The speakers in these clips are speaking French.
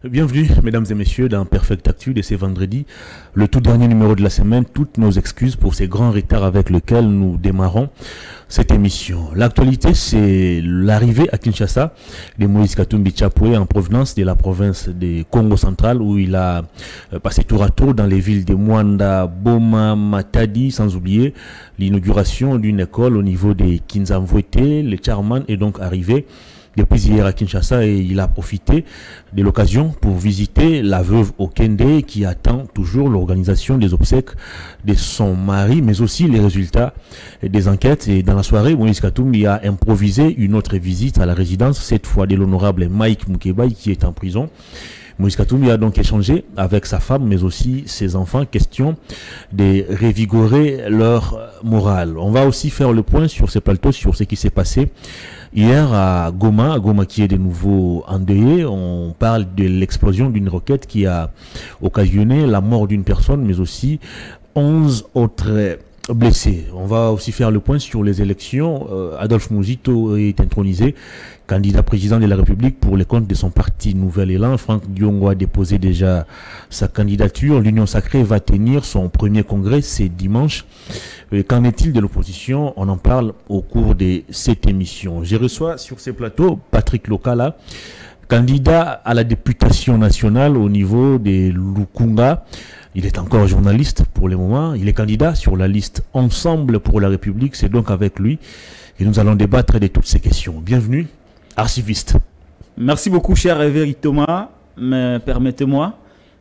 Bienvenue, mesdames et messieurs, dans Perfect Actu de ce vendredi, le tout dernier numéro de la semaine. Toutes nos excuses pour ces grands retards avec lesquels nous démarrons cette émission. L'actualité, c'est l'arrivée à Kinshasa de Moïse Katumbi Tchapoué en provenance de la province de Congo central, où il a passé tour à tour dans les villes de Mwanda, Boma, Matadi, sans oublier l'inauguration d'une école au niveau de Kinzamvouete. Le chairman est donc arrivé depuis hier à Kinshasa et il a profité de l'occasion pour visiter la veuve Okende qui attend toujours l'organisation des obsèques de son mari, mais aussi les résultats des enquêtes. Et dans la soirée, Moïse Katumbi a improvisé une autre visite à la résidence, cette fois de l'honorable Mike Moukebaï qui est en prison. Moïse Katumbi a donc échangé avec sa femme, mais aussi ses enfants, question de revigorer leur morale. On va aussi faire le point sur ces plateaux, sur ce qui s'est passé hier à Goma qui est de nouveau endeuillé. On parle de l'explosion d'une roquette qui a occasionné la mort d'une personne, mais aussi 11 autres blessés. On va aussi faire le point sur les élections. Adolphe Mouzito est intronisé candidat président de la République pour les comptes de son parti Nouvel Élan. Franck Diongo a déposé déjà sa candidature. L'Union Sacrée va tenir son premier congrès, c'est dimanche. Qu'en est-il de l'opposition? On en parle au cours de cette émission. Je reçois sur ces plateaux Patrick Lokala, candidat à la députation nationale au niveau de Lukunga. Il est encore journaliste pour le moment. Il est candidat sur la liste Ensemble pour la République. C'est donc avec lui que nous allons débattre de toutes ces questions. Bienvenue, archiviste. Merci beaucoup, cher Réveil Thomas. Mais permettez-moi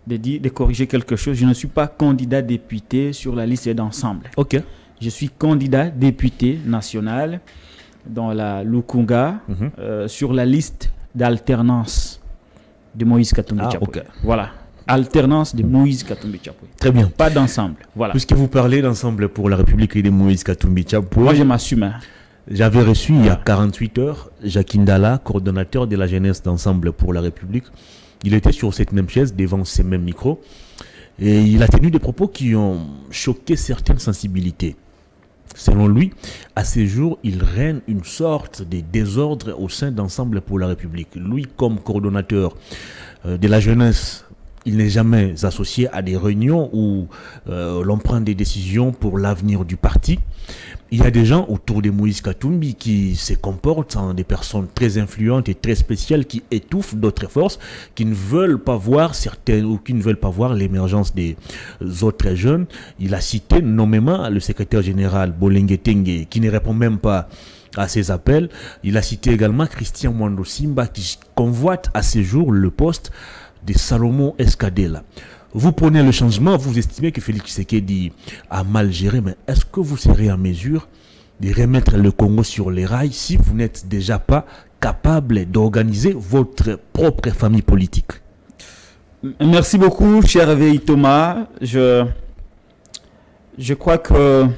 de corriger quelque chose. Je ne suis pas candidat député sur la liste d'Ensemble. Ok. Je suis candidat député national dans la Lukunga sur la liste d'alternance de Moïse Katumbi Tchapoué. Okay. Voilà. Alternance de Moïse Katumbi Tchapoué. Très bien. Pas d'ensemble. Voilà. Puisque vous parlez d'Ensemble pour la République et de Moïse Katumbi Tchapoué. Moi, je m'assume. J'avais reçu il y a 48 heures Jacques Ndala, coordonnateur de la jeunesse d'Ensemble pour la République. Il était sur cette même chaise devant ces mêmes micros et il a tenu des propos qui ont choqué certaines sensibilités. Selon lui, à ces jours, il règne une sorte de désordre au sein d'Ensemble pour la République. Lui, comme coordonnateur de la jeunesse, il n'est jamais associé à des réunions où l'on prend des décisions pour l'avenir du parti. Il y a des gens autour de Moïse Katumbi qui se comportent en des personnes très influentes et très spéciales qui étouffent d'autres forces, qui ne veulent pas voir certaines ou qui ne veulent pas voir l'émergence des autres jeunes. Il a cité nommément le secrétaire général Bolengue Tengue qui ne répond même pas à ses appels. Il a cité également Christian Mwando Simba qui convoite à ces jours le poste de Salomon Escadela. Vous prenez le changement, vous estimez que Félix Tshisekedi a mal géré, mais est-ce que vous serez en mesure de remettre le Congo sur les rails si vous n'êtes déjà pas capable d'organiser votre propre famille politique? Merci beaucoup, cher Réveil Thomas. Je crois qu'il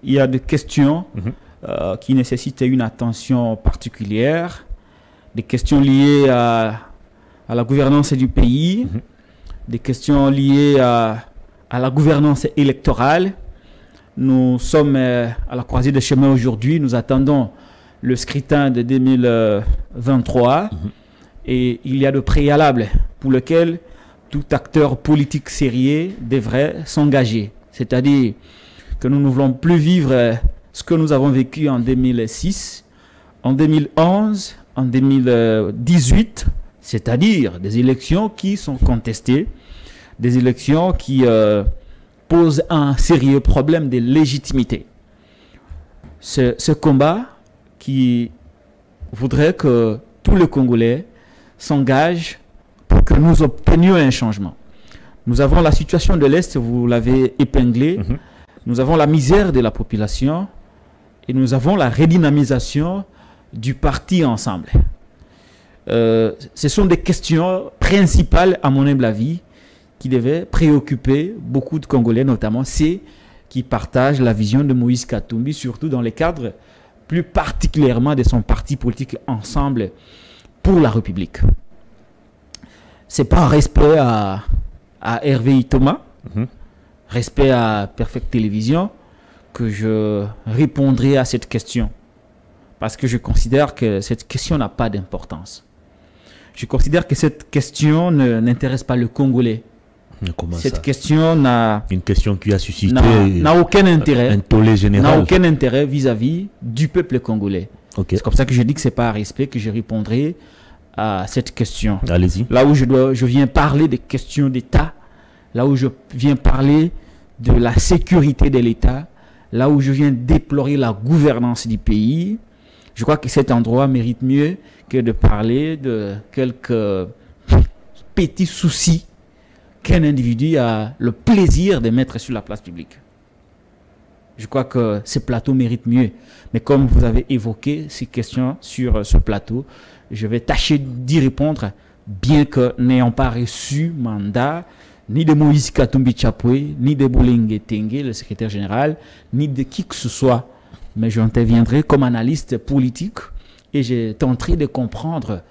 y a des questions qui nécessitent une attention particulière, des questions liées à la gouvernance du pays, des questions liées à la gouvernance électorale. Nous sommes à la croisée des chemins aujourd'hui. Nous attendons le scrutin de 2023 et il y a de préalables pour lesquels tout acteur politique sérieux devrait s'engager. C'est-à-dire que nous ne voulons plus vivre ce que nous avons vécu en 2006, en 2011, en 2018, c'est-à-dire des élections qui sont contestées, des élections qui posent un sérieux problème de légitimité. Ce combat qui voudrait que tous les Congolais s'engagent pour que nous obtenions un changement. Nous avons la situation de l'Est, vous l'avez épinglé, nous avons la misère de la population et nous avons la redynamisation du parti Ensemble. Ce sont des questions principales, à mon humble avis, qui devait préoccuper beaucoup de Congolais, notamment ceux qui partagent la vision de Moïse Katumbi, surtout dans le cadre plus particulièrement de son parti politique Ensemble pour la République. C'est par respect à Hervé Itoma, respect à Perfect Télévision, que je répondrai à cette question. Parce que je considère que cette question n'a pas d'importance. Je considère que cette question n'intéresse pas le Congolais. Comment cette ça? Question n'a... Une question qui a suscité n'a aucun intérêt. Un tollé général. N'a aucun intérêt vis-à-vis du peuple congolais. Okay. C'est comme ça que je dis que c'est pas un respect que je répondrai à cette question. Allez-y. Là où je viens parler des questions d'État, là où je viens parler de la sécurité de l'État, là où je viens déplorer la gouvernance du pays, je crois que cet endroit mérite mieux que de parler de quelques petits soucis qu'un individu a le plaisir de mettre sur la place publique. Je crois que ce plateau mérite mieux. Mais comme vous avez évoqué ces questions sur ce plateau, je vais tâcher d'y répondre, bien que n'ayant pas reçu mandat ni de Moïse Katumbi Chapwe, ni de Boulenge Tengue, le secrétaire général, ni de qui que ce soit. Mais j'interviendrai comme analyste politique et je tenterai de comprendre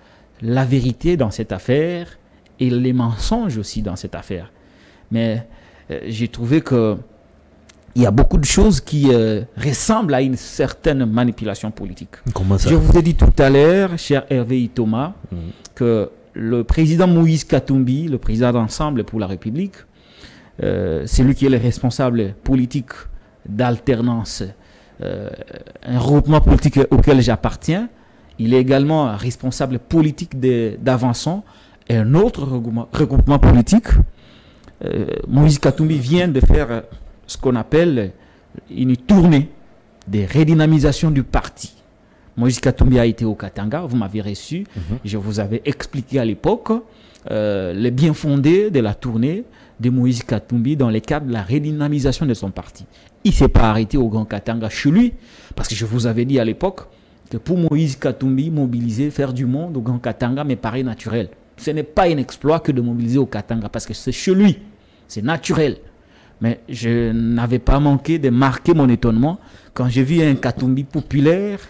la vérité dans cette affaire et les mensonges aussi dans cette affaire. Mais j'ai trouvé que il y a beaucoup de choses qui ressemblent à une certaine manipulation politique. Comment ça? Je vous ai dit tout à l'heure, cher Hervé Itoma, que le président Moïse Katumbi, le président d'Ensemble pour la République, c'est lui qui est le responsable politique d'alternance, un regroupement politique auquel j'appartiens. Il est également responsable politique d'Avançon, et un autre regroupement politique. Moïse Katumbi vient de faire ce qu'on appelle une tournée de redynamisation du parti. Moïse Katumbi a été au Katanga, vous m'avez reçu, je vous avais expliqué à l'époque les bien fondés de la tournée de Moïse Katumbi dans le cadre de la redynamisation de son parti. Il ne s'est pas arrêté au Grand Katanga chez lui, parce que je vous avais dit à l'époque que pour Moïse Katumbi, mobiliser, faire du monde au Grand Katanga me paraît naturel. Ce n'est pas un exploit que de mobiliser au Katanga, parce que c'est chez lui, c'est naturel. Mais je n'avais pas manqué de marquer mon étonnement quand j'ai vu un Katumbi populaire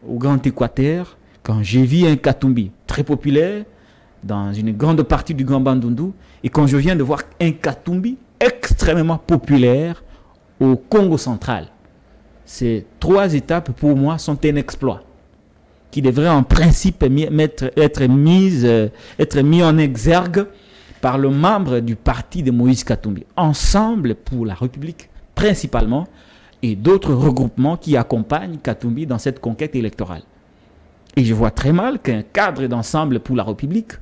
au Grand Équateur, quand j'ai vu un Katumbi très populaire dans une grande partie du Grand Bandundu, et quand je viens de voir un Katumbi extrêmement populaire au Congo central. Ces trois étapes, pour moi, sont un exploit qui devrait en principe être mis en exergue par le membre du parti de Moïse Katumbi, Ensemble pour la République principalement, et d'autres regroupements qui accompagnent Katumbi dans cette conquête électorale. Et je vois très mal qu'un cadre d'Ensemble pour la République,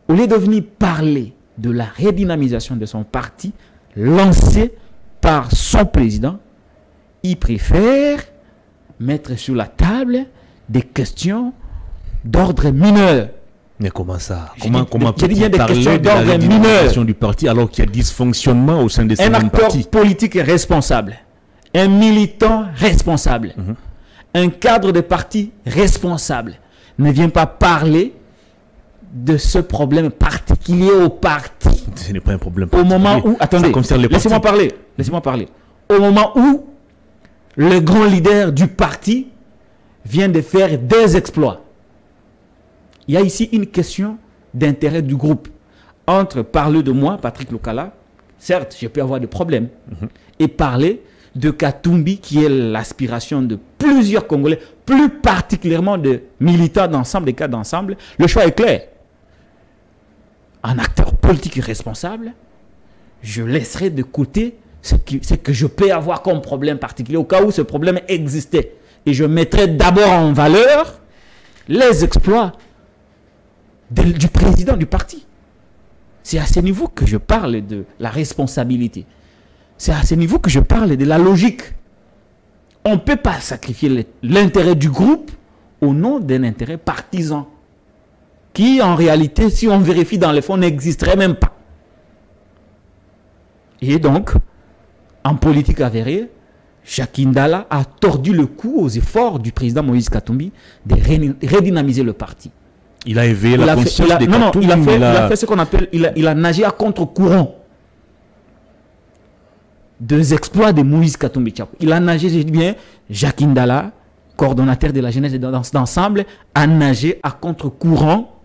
au lieu de venir parler de la redynamisation de son parti, lancé par son président, il préfère mettre sur la table des questions d'ordre mineur. Mais comment ça? Comment peut-il parler de la redynamisation du parti alors qu'il y a dysfonctionnement au sein de ce même parti? Un acteur politique responsable, un militant responsable, un cadre de parti responsable ne vient pas parler de ce problème particulier au parti. Ce n'est pas un problème particulier. Au moment où... Attendez, laissez-moi parler. Laissez-moi parler. Au moment où le grand leader du parti vient de faire des exploits. Il y a ici une question d'intérêt du groupe. Entre parler de moi, Patrick Lokala, certes, je peux avoir des problèmes, et parler de Katumbi, qui est l'aspiration de plusieurs Congolais, plus particulièrement de militants d'Ensemble, des cas d'Ensemble, le choix est clair. Un acteur politique responsable, je laisserai de côté ce que je peux avoir comme problème particulier, au cas où ce problème existait. Et je mettrai d'abord en valeur les exploits du président du parti. C'est à ce niveau que je parle de la responsabilité. C'est à ce niveau que je parle de la logique. On ne peut pas sacrifier l'intérêt du groupe au nom d'un intérêt partisan, qui en réalité, si on vérifie dans les fonds, n'existerait même pas. Et donc, en politique avérée, Jacques Ndala a tordu le cou aux efforts du président Moïse Katumbi de redynamiser le parti. Il a éveillé la conscience des Katoum. Il a fait ce qu'on appelle, il a nagé à contre-courant des exploits de Moïse Katumbi Tchako. Il a nagé, je dis bien, Jacques Ndala, coordonnateur de la jeunesse d'ensemble, a nagé à contre-courant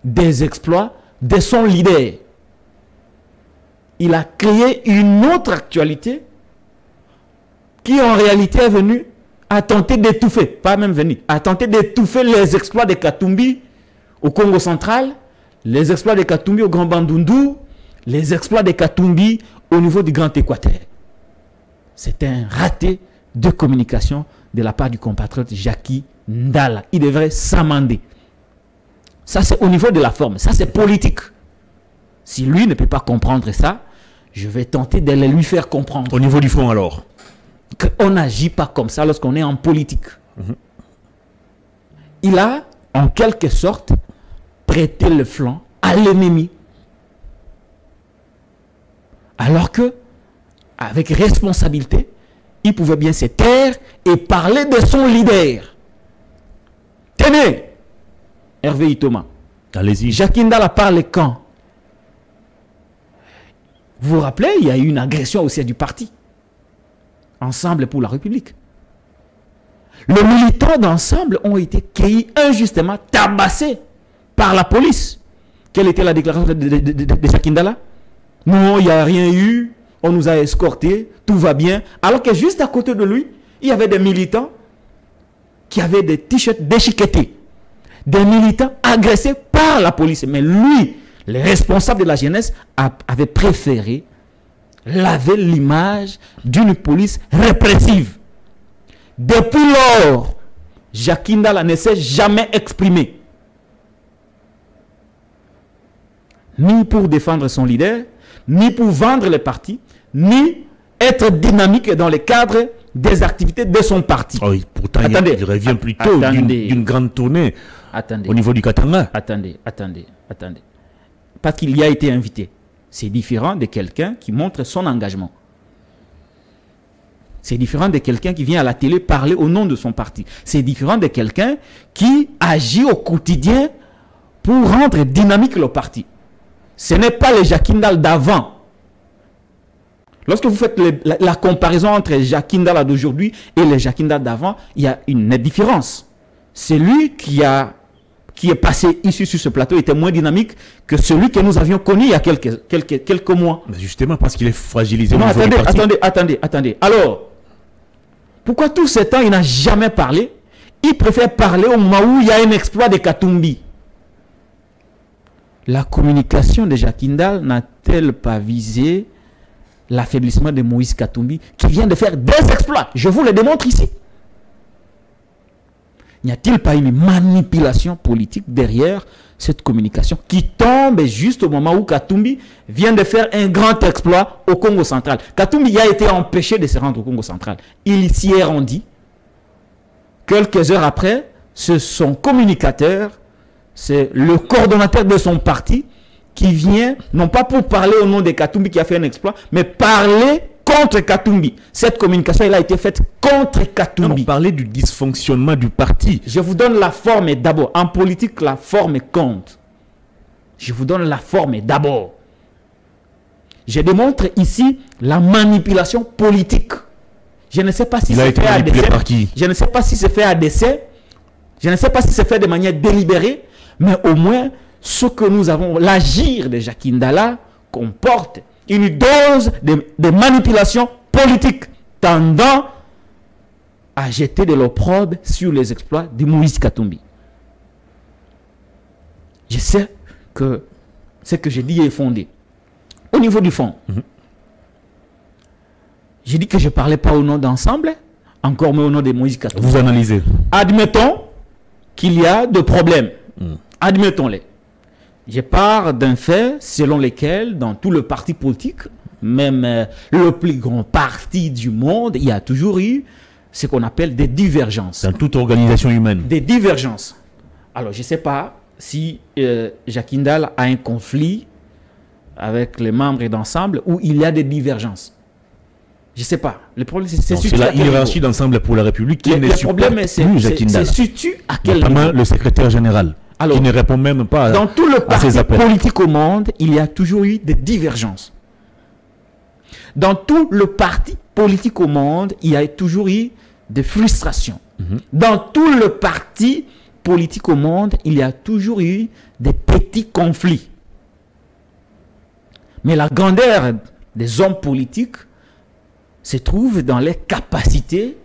des exploits de son leader. Il a créé une autre actualité qui en réalité est venue à tenter d'étouffer, pas même venue, à tenter d'étouffer les exploits de Katumbi au Congo central, les exploits de Katumbi au Grand Bandundu, les exploits de Katumbi au niveau du Grand Équateur. C'est un raté de communication de la part du compatriote Jackie Ndala. Il devrait s'amender. Ça, c'est au niveau de la forme. Ça, c'est politique. Si lui ne peut pas comprendre ça, je vais tenter de lui faire comprendre. Au niveau du fond, alors, qu'on n'agit pas comme ça lorsqu'on est en politique. Il a, en quelque sorte, prêté le flanc à l'ennemi. Alors que, avec responsabilité, il pouvait bien se taire et parler de son leader. Tenez, Hervé Itoma. Allez-y. Jacques Ndala parle quand? Vous vous rappelez, il y a eu une agression au sein du parti. Ensemble pour la République. Les militants d'Ensemble ont été cueillis injustement, tabassés par la police. Quelle était la déclaration de Jacques Ndala? Non, il n'y a rien eu, on nous a escortés, tout va bien. Alors que juste à côté de lui, il y avait des militants qui avaient des t-shirts déchiquetés. Des militants agressés par la police. Mais lui, les responsables de la jeunesse, avaient préféré laver l'image d'une police répressive. Depuis lors, Jacques Ndala ne s'est jamais exprimé. Ni pour défendre son leader, ni pour vendre les partis, ni être dynamique dans le cadre des activités de son parti. Oh oui, pourtant, il revient plutôt d'une grande tournée au niveau du Katanga. Attendez. Parce qu'il y a été invité. C'est différent de quelqu'un qui montre son engagement. C'est différent de quelqu'un qui vient à la télé parler au nom de son parti. C'est différent de quelqu'un qui agit au quotidien pour rendre dynamique le parti. Ce n'est pas le Jacques Ndala d'avant. Lorsque vous faites la comparaison entre Jacques Ndala d'aujourd'hui et le Jacques Ndala d'avant, il y a une nette différence. C'est lui qui est passé ici sur ce plateau était moins dynamique que celui que nous avions connu il y a quelques mois. Mais justement parce qu'il est fragilisé. Non, attendez. Alors, pourquoi tout ce temps il n'a jamais parlé? Il préfère parler au moment où il y a un exploit de Katumbi. La communication de Jacques Ndala n'a-t-elle pas visé l'affaiblissement de Moïse Katumbi qui vient de faire des exploits? Je vous le démontre ici. N'y a-t-il pas une manipulation politique derrière cette communication qui tombe juste au moment où Katumbi vient de faire un grand exploit au Congo central? Katumbi a été empêché de se rendre au Congo central. Il s'y est rendu. Quelques heures après, c'est son communicateur, c'est le coordonnateur de son parti qui vient, non pas pour parler au nom de Katumbi qui a fait un exploit, mais parler contre Katumbi. Cette communication, elle a été faite contre Katumbi. Non, parler du dysfonctionnement du parti. Je vous donne la forme d'abord. En politique, la forme compte. Je vous donne la forme d'abord. Je démontre ici la manipulation politique. Je ne sais pas si c'est fait à dessein. Je ne sais pas si c'est fait à dessein. Je ne sais pas si c'est fait de manière délibérée. Mais au moins, ce que nous avons, l'agir de Jacques Ndala comporte une dose de manipulation politique tendant à jeter de l'opprobre sur les exploits de Moïse Katumbi. Je sais que ce que j'ai dit est fondé. Au niveau du fond, j'ai dit que je ne parlais pas au nom d'Ensemble, encore moins au nom de Moïse Katumbi. Vous analysez. Admettons qu'il y a des problèmes. Admettons-les. Je pars d'un fait selon lequel, dans tout le parti politique, même le plus grand parti du monde, il y a toujours eu ce qu'on appelle des divergences. Dans toute organisation humaine. Des divergences. Alors, je ne sais pas si Jacques Ndala a un conflit avec les membres d'Ensemble où il y a des divergences. Je ne sais pas. Le problème, c'est la hiérarchie d'Ensemble pour la République qui ne supporte plus Jacques Ndala. C'est situé à quel niveau? Le secrétaire général. Alors, qui ne répond même pas dans tout le à ces parti appels. politique au monde, il y a toujours eu des divergences. Dans tout le parti politique au monde, il y a toujours eu des frustrations. Dans tout le parti politique au monde, il y a toujours eu des petits conflits. Mais la grandeur des hommes politiques se trouve dans les capacités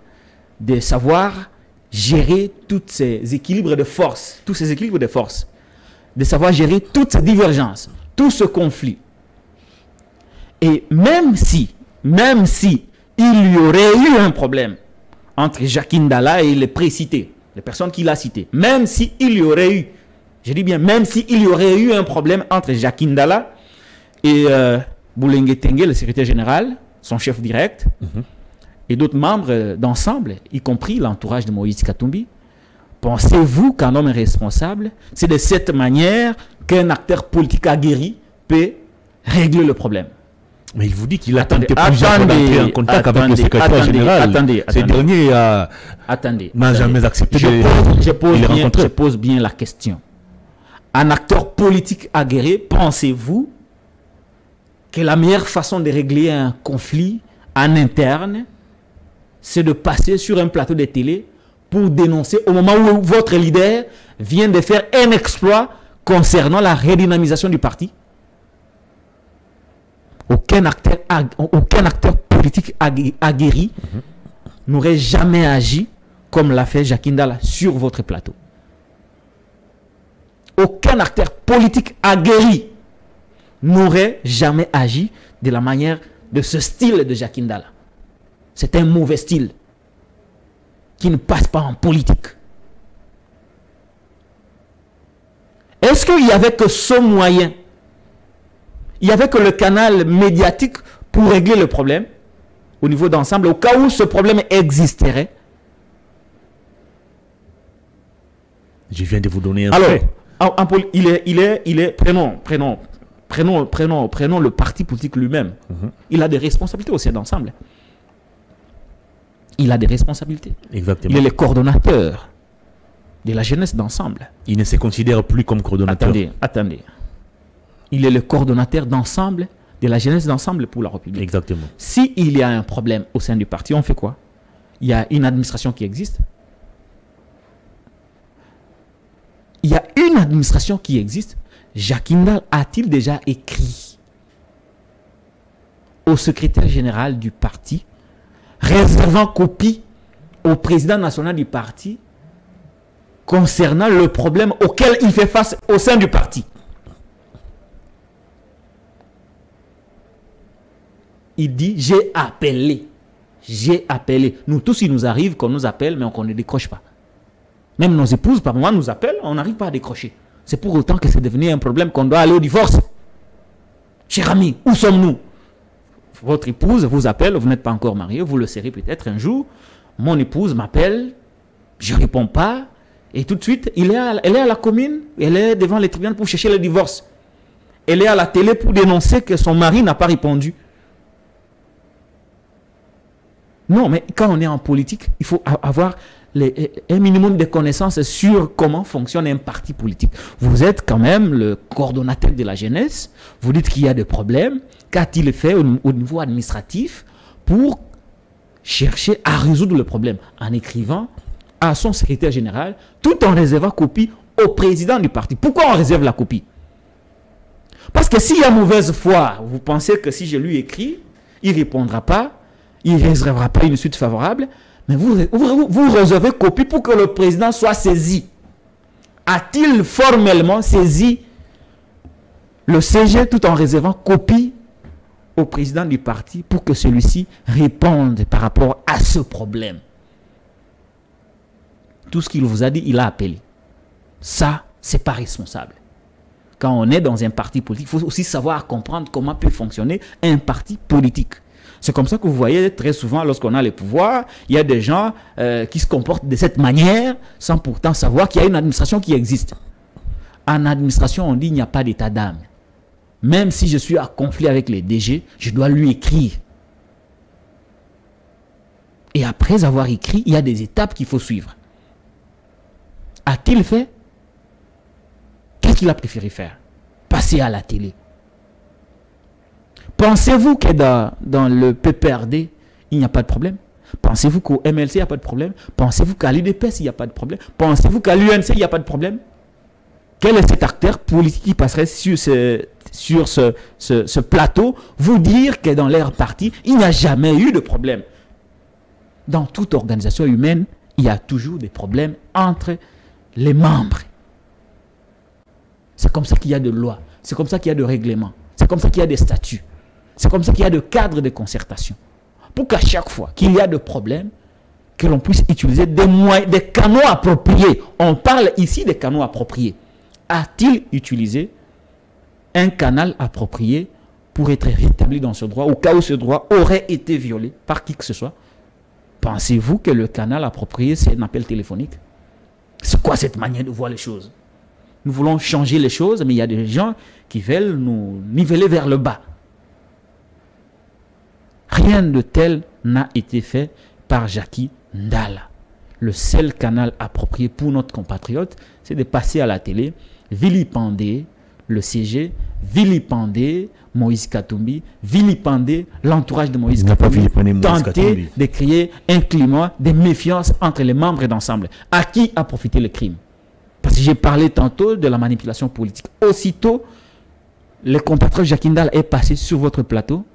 de savoir gérer tous ces équilibres de force, de savoir gérer toutes ces divergences, tout ce conflit. Et même si il y aurait eu un problème entre Jacques Ndala et les précités, les personnes qu'il a citées, même si il y aurait eu, je dis bien, même si il y aurait eu un problème entre Jacques Ndala et Boulengue Tengue, le secrétaire général, son chef direct, et d'autres membres d'ensemble, y compris l'entourage de Moïse Katumbi, pensez-vous qu'un homme est responsable? C'est de cette manière qu'un acteur politique aguerri peut régler le problème. Mais il vous dit qu'il a tenté plusieurs fois d'entrer en contact avec le secrétaire général. Ce dernier n'a jamais accepté je pose bien la question. Un acteur politique aguerri, pensez-vous que la meilleure façon de régler un conflit en interne, c'est de passer sur un plateau de télé pour dénoncer au moment où votre leader vient de faire un exploit concernant la redynamisation du parti? Aucun acteur politique aguerri n'aurait jamais agi comme l'a fait Jacques Ndala sur votre plateau. Aucun acteur politique aguerri n'aurait jamais agi de la manière de ce style de Jacques Ndala. C'est un mauvais style qui ne passe pas en politique. Est-ce qu'il n'y avait que ce moyen? Il n'y avait que le canal médiatique pour régler le problème au niveau d'ensemble, au cas où ce problème existerait? Je viens de vous donner un fait. Prenons le parti politique lui-même. Il a des responsabilités au sein d'ensemble. Il a des responsabilités. Exactement. Il est le coordonnateur de la jeunesse d'ensemble. Il ne se considère plus comme coordonnateur. Attendez. Il est le coordonnateur d'ensemble de la jeunesse d'ensemble pour la République. Exactement. S'il y a un problème au sein du parti, on fait quoi? Il y a une administration qui existe. Il y a une administration qui existe. Jacques Ndala a-t-il déjà écrit au secrétaire général du parti, réservant copie au président national du parti concernant le problème auquel il fait face au sein du parti? Il dit, j'ai appelé. Nous tous, il nous arrive qu'on nous appelle, mais qu'on ne décroche pas. Même nos épouses, par moment, nous appellent, on n'arrive pas à décrocher. C'est pour autant que c'est devenu un problème qu'on doit aller au divorce. Cher ami, où sommes-nous? Votre épouse vous appelle, vous n'êtes pas encore marié, vous le serez peut-être un jour. Mon épouse m'appelle, je ne réponds pas, et tout de suite, elle est à la commune, elle est devant les tribunaux pour chercher le divorce. Elle est à la télé pour dénoncer que son mari n'a pas répondu. Non, mais quand on est en politique, il faut avoir un minimum de connaissances sur comment fonctionne un parti politique. Vous êtes quand même le coordonnateur de la jeunesse. Vous dites qu'il y a des problèmes. Qu'a-t-il fait au niveau administratif pour chercher à résoudre le problème? En écrivant à son secrétaire général, tout en réservant copie au président du parti. Pourquoi on réserve la copie? Parce que s'il y a mauvaise foi, vous pensez que si je lui écris, il ne répondra pas, il ne réservera pas une suite favorable, mais vous réservez copie pour que le président soit saisi. A-t-il formellement saisi le CG tout en réservant copie au président du parti pour que celui-ci réponde par rapport à ce problème? Tout ce qu'il vous a dit, il a appelé. Ça, c'est pas responsable. Quand on est dans un parti politique, il faut aussi savoir comprendre comment peut fonctionner un parti politique. C'est comme ça que vous voyez très souvent, lorsqu'on a le pouvoir, il y a des gens qui se comportent de cette manière sans pourtant savoir qu'il y a une administration qui existe. En administration, on dit qu'il n'y a pas d'état d'âme. Même si je suis à conflit avec les DG, je dois lui écrire. Et après avoir écrit, il y a des étapes qu'il faut suivre. A-t-il fait? Qu'est-ce qu'il a préféré faire? Passer à la télé. Pensez-vous que dans le PPRD, il n'y a pas de problème? Pensez-vous qu'au MLC, il n'y a pas de problème? Pensez-vous qu'à l'UDPS, il n'y a pas de problème? Pensez-vous qu'à l'UNC, il n'y a pas de problème? Quel est cet acteur politique qui passerait sur ce plateau vous dire que dans leur parti, il n'y a jamais eu de problème? Dans toute organisation humaine, il y a toujours des problèmes entre les membres. C'est comme ça qu'il y a de lois, c'est comme ça qu'il y a de règlements, c'est comme ça qu'il y a des statuts, c'est comme ça qu'il y a de cadres de concertation. Pour qu'à chaque fois qu'il y a de problèmes, que l'on puisse utiliser des moyens, des canaux appropriés. On parle ici des canaux appropriés. A-t-il utilisé un canal approprié pour être rétabli dans ce droit, au cas où ce droit aurait été violé par qui que ce soit? Pensez-vous que le canal approprié, c'est un appel téléphonique? C'est quoi cette manière de voir les choses? Nous voulons changer les choses, mais il y a des gens qui veulent nous niveler vers le bas. Rien de tel n'a été fait par Jacky Ndala. Le seul canal approprié pour notre compatriote, c'est de passer à la télé, vilipender le CG, vilipender Moïse Katumbi, vilipender l'entourage de Moïse Katumbi, tenter de créer un climat de méfiance entre les membres d'ensemble. À qui a profité le crime? Parce que j'ai parlé tantôt de la manipulation politique. Aussitôt, le compatriote Jacky Ndala est passé sur votre plateau.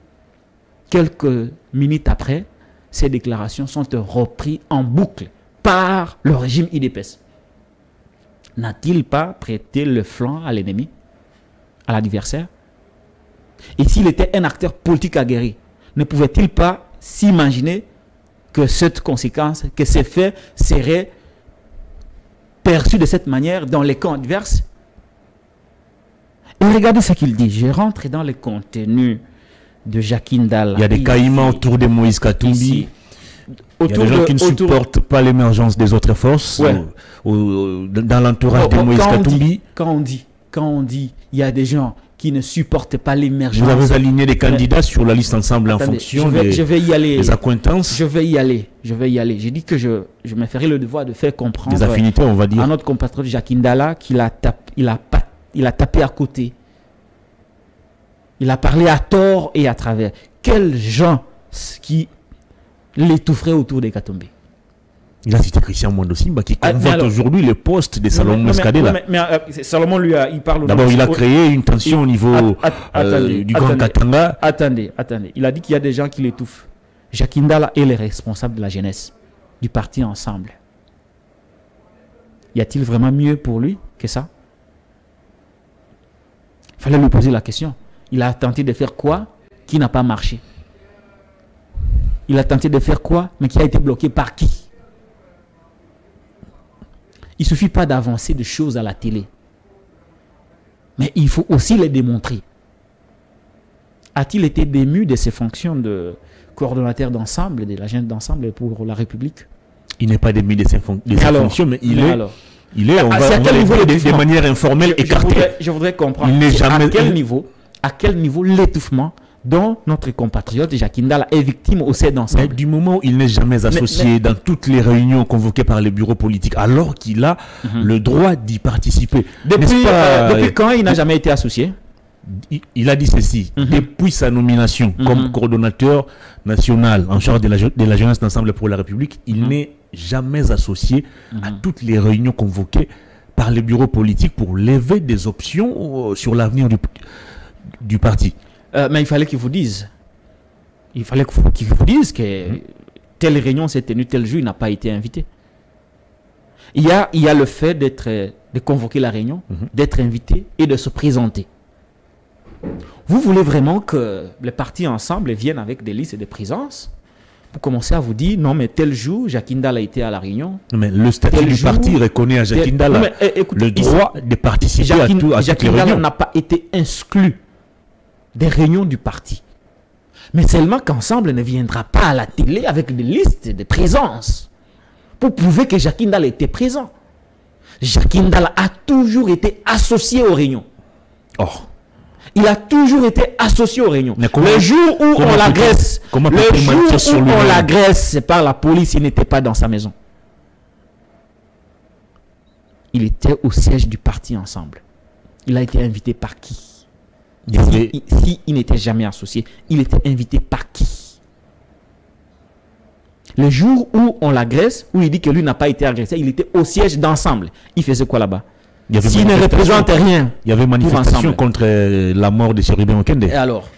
Quelques minutes après, ces déclarations sont reprises en boucle par le régime IDPS. N'a-t-il pas prêté le flanc à l'ennemi, à l'adversaire? Et s'il était un acteur politique aguerri, ne pouvait-il pas s'imaginer que cette conséquence, que ces faits seraient perçus de cette manière dans les camps adverses? Et regardez ce qu'il dit. Je rentre dans le contenu de Jacky Ndala. Il y a des caïmans autour de Moïse Katumbi. Il y a des gens qui ne supportent pas l'émergence des autres forces dans l'entourage de Moïse Katumbi. Quand on dit il y a des gens qui ne supportent pas l'émergence. Vous avez aligné des candidats sur la liste ensemble en fonction des accointances. Je vais y aller. J'ai dit que je me ferai le devoir de faire comprendre des affinités, on va dire, à notre compatriote Jacky Ndala qu'il a tapé à côté. Il a parlé à tort et à travers. Quels gens qui l'étoufferaient autour des Katumbi? Il a cité Christian Mondo Simba qui convoite aujourd'hui le poste de Salomon Meskadela. Salomon lui il parle. D'abord, il a créé une tension au niveau du Grand Katanga. Attendez. Il a dit qu'il y a des gens qui l'étouffent. Jacky Ndala est le responsable de la jeunesse du parti Ensemble. Y a-t-il vraiment mieux pour lui que ça? Il fallait lui poser la question. Il a tenté de faire quoi qui n'a pas marché? Il a tenté de faire quoi, mais qui a été bloqué par qui? Il ne suffit pas d'avancer de choses à la télé. Mais il faut aussi les démontrer. A-t-il été dému de ses fonctions de coordonnateur d'ensemble, de l'agence d'ensemble pour la République? Il n'est pas dému de ses fonctions, mais il est de manière informelle écarté. Je voudrais comprendre. À quel niveau l'étouffement dont notre compatriote Jacky Ndala est victime au sein d'ensemble? Du moment où il n'est jamais associé dans toutes les réunions convoquées par les bureaux politiques, alors qu'il a le droit d'y participer. Depuis quand il n'a jamais été associé? Il a dit ceci, depuis sa nomination comme coordonnateur national en charge de la jeunesse d'ensemble pour la République, il n'est jamais associé à toutes les réunions convoquées par les bureaux politiques pour lever des options sur l'avenir du parti. Mais il fallait qu'il vous dise. Il fallait qu'il vous dise que telle réunion s'est tenue tel jour, il n'a pas été invité. Il y a le fait de convoquer la réunion, d'être invité et de se présenter. Vous voulez vraiment que les partis ensemble viennent avec des listes de présence pour commencer à vous dire non mais tel jour Jacky Ndala a été à la réunion. Mais le statut du parti reconnaît à Jacky Ndala le droit de participer à toutes les réunions. Jacky Ndala n'a pas été exclu des réunions du parti. Mais seulement qu'ensemble ne viendra pas à la télé avec des listes de présence pour prouver que Jacky Ndala était présent. Jacky Ndala a toujours été associé aux réunions. Il a toujours été associé aux réunions. Le jour où on l'agresse, c'est par la police, il n'était pas dans sa maison. Il était au siège du parti Ensemble. Il a été invité par qui? Il il n'était jamais associé, il était invité par qui? Le jour où on l'agresse, où il dit que lui n'a pas été agressé, il était au siège d'ensemble. Il faisait quoi là-bas? S'il ne représente rien. Il y avait manifestation contre la mort de Chérubin Okende. Et alors,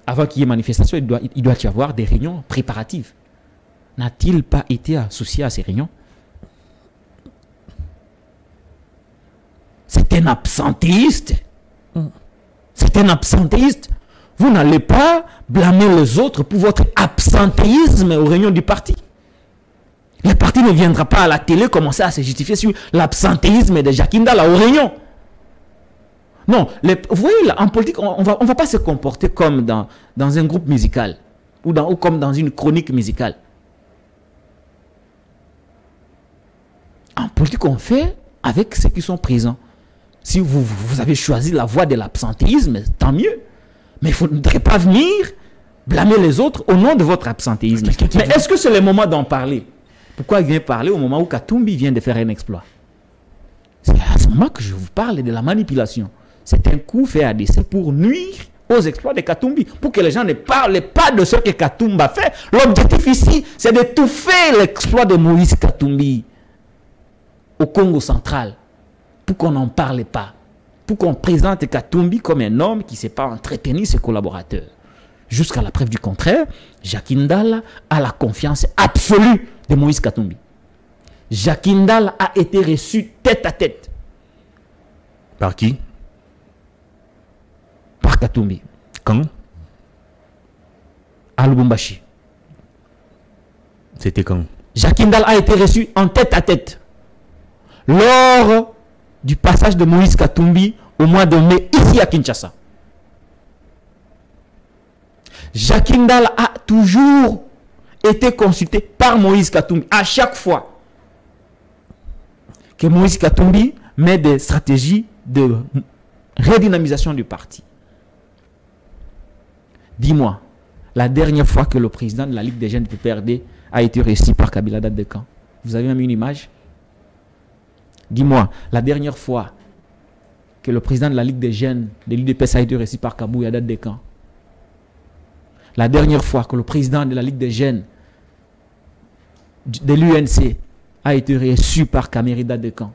avant qu'il y ait manifestation, il doit y avoir des réunions préparatives. N'a-t-il pas été associé à ces réunions? C'est un absentéiste. C'est un absentéiste. Vous n'allez pas blâmer les autres pour votre absentéisme aux réunions du parti. Le parti ne viendra pas à la télé commencer à se justifier sur l'absentéisme de Jacques Ndala aux réunions. Non, vous voyez, là, en politique, on va pas se comporter comme dans un groupe musical ou comme dans une chronique musicale. En politique, on fait avec ceux qui sont présents. Si vous avez choisi la voie de l'absentéisme, tant mieux. Mais il ne faudrait pas venir blâmer les autres au nom de votre absentéisme. Mais est-ce que c'est le moment d'en parler? Pourquoi il vient parler au moment où Katumbi vient de faire un exploit? C'est à ce moment que je vous parle de la manipulation. C'est un coup fait à dessein pour nuire aux exploits de Katumbi, pour que les gens ne parlent pas de ce que Katumbi a fait. L'objectif ici, c'est d'étouffer l'exploit de Moïse Katumbi au Congo central, pour qu'on n'en parle pas, pour qu'on présente Katumbi comme un homme qui ne sait pas entretenir ses collaborateurs. Jusqu'à la preuve du contraire, Jacques Ndala a la confiance absolue de Moïse Katumbi. Jacques Ndala a été reçu tête à tête. Par qui? Par Katumbi. Quand? À Lubumbashi. C'était quand? Jacques Ndala a été reçu en tête à tête lors du passage de Moïse Katumbi au mois de mai ici à Kinshasa. Jacques Ndala a toujours été consulté par Moïse Katumbi à chaque fois que Moïse Katumbi met des stratégies de redynamisation du parti. Dis-moi, la dernière fois que le président de la Ligue des jeunes du PPRD a été reçu par Kabila date de quand? Vous avez même une image? Dis-moi, la dernière fois que le président de la Ligue des jeunes de l'UDPS a été reçu par Kabouya date de quand? La dernière fois que le président de la Ligue des jeunes de l'UNC a été reçu par Kameri date de quand?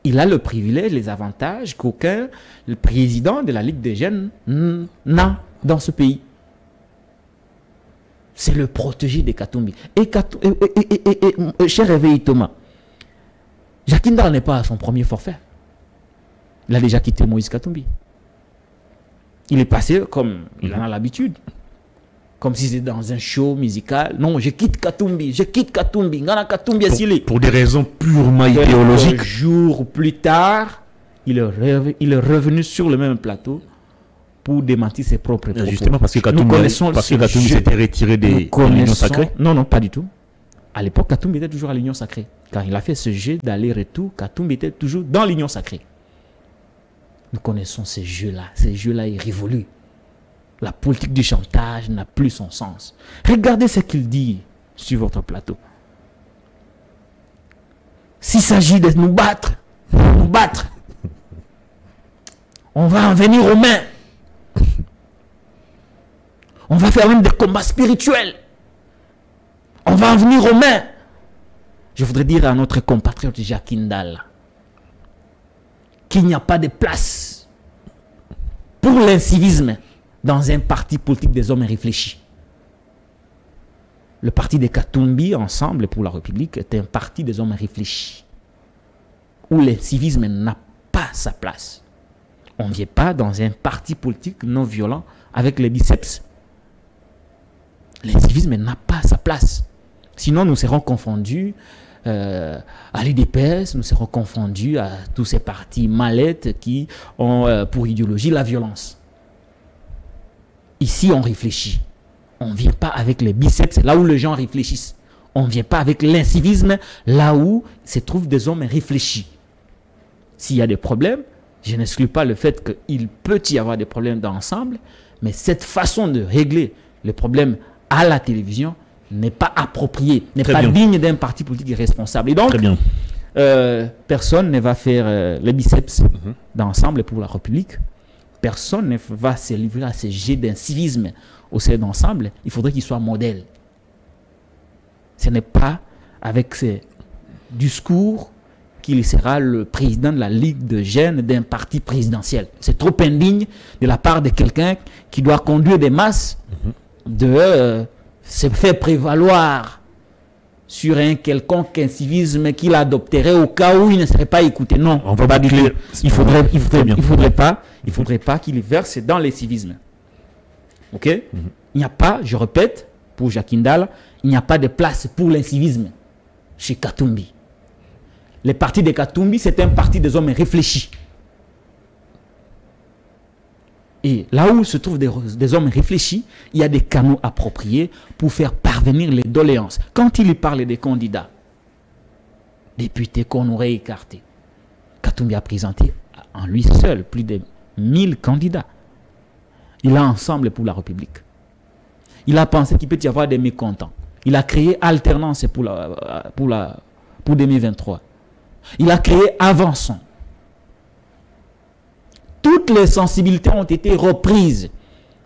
Il a le privilège, les avantages qu'aucun le président de la Ligue des jeunes n'a dans ce pays. C'est le protégé de Katumbi. Cher Réveil Thomas, Jacques Ndala n'est pas à son premier forfait. Il a déjà quitté Moïse Katumbi. Il est passé comme il en a l'habitude. Comme si c'était dans un show musical. Non, je quitte Katumbi, je quitte Katumbi. Pour des raisons purement idéologiques. Un jour plus tard, il est revenu sur le même plateau pour démentir ses propres propos. Justement parce que Katumbi s'était retiré de l'Union sacrée. Non, non, pas du tout. À l'époque, Katumbi était toujours à l'Union sacrée. Quand il a fait ce jeu d'aller-retour, Katumbi était toujours dans l'Union sacrée. Nous connaissons ces jeux-là. Ces jeux-là, ils révoluent. La politique du chantage n'a plus son sens. Regardez ce qu'il dit sur votre plateau. S'il s'agit de nous battre, on va en venir aux mains. On va faire même des combats spirituels. On va en venir aux mains. Je voudrais dire à notre compatriote Jacques Ndala qu'il n'y a pas de place pour l'incivisme dans un parti politique des hommes réfléchis. Le parti des Katumbi, Ensemble pour la République, est un parti des hommes réfléchis, où l'incivisme n'a pas sa place. On ne vient pas dans un parti politique non violent avec les biceps. L'incivisme n'a pas sa place. Sinon, nous serons confondus à l'UDPS, nous serons confondus à tous ces partis mallettes qui ont pour idéologie la violence. Ici, on réfléchit. On ne vient pas avec les biceps, là où les gens réfléchissent. On ne vient pas avec l'incivisme, là où se trouvent des hommes réfléchis. S'il y a des problèmes, je n'exclus pas le fait qu'il peut y avoir des problèmes d'ensemble, mais cette façon de régler les problèmes à la télévision n'est pas appropriée, n'est pas digne d'un parti politique responsable. Et donc, personne ne va faire les biceps d'ensemble pour la République. Personne ne va se livrer à ces jets d'incivisme au sein d'ensemble. Il faudrait qu'il soit modèle. Ce n'est pas avec ces discours qu'il sera le président de la Ligue de jeunes d'un parti présidentiel. C'est trop indigne de la part de quelqu'un qui doit conduire des masses de se faire prévaloir sur un quelconque incivisme qu'il adopterait au cas où il ne serait pas écouté. Non, on va pas dire. Il faudrait pas qu'il verse dans les civismes. Ok? Il n'y a pas, je répète, pour Jacques Ndala, il n'y a pas de place pour l'incivisme chez Katumbi. Le parti de Katumbi, c'est un parti des hommes réfléchis. Et là où se trouvent des hommes réfléchis, il y a des canaux appropriés pour faire parvenir les doléances. Quand il parle des candidats, députés qu'on aurait écartés, Katumbi a présenté en lui seul plus de 1000 candidats. Il a Ensemble pour la République. Il a pensé qu'il peut y avoir des mécontents. Il a créé Alternance pour 2023. Il a créé Avançons. Toutes les sensibilités ont été reprises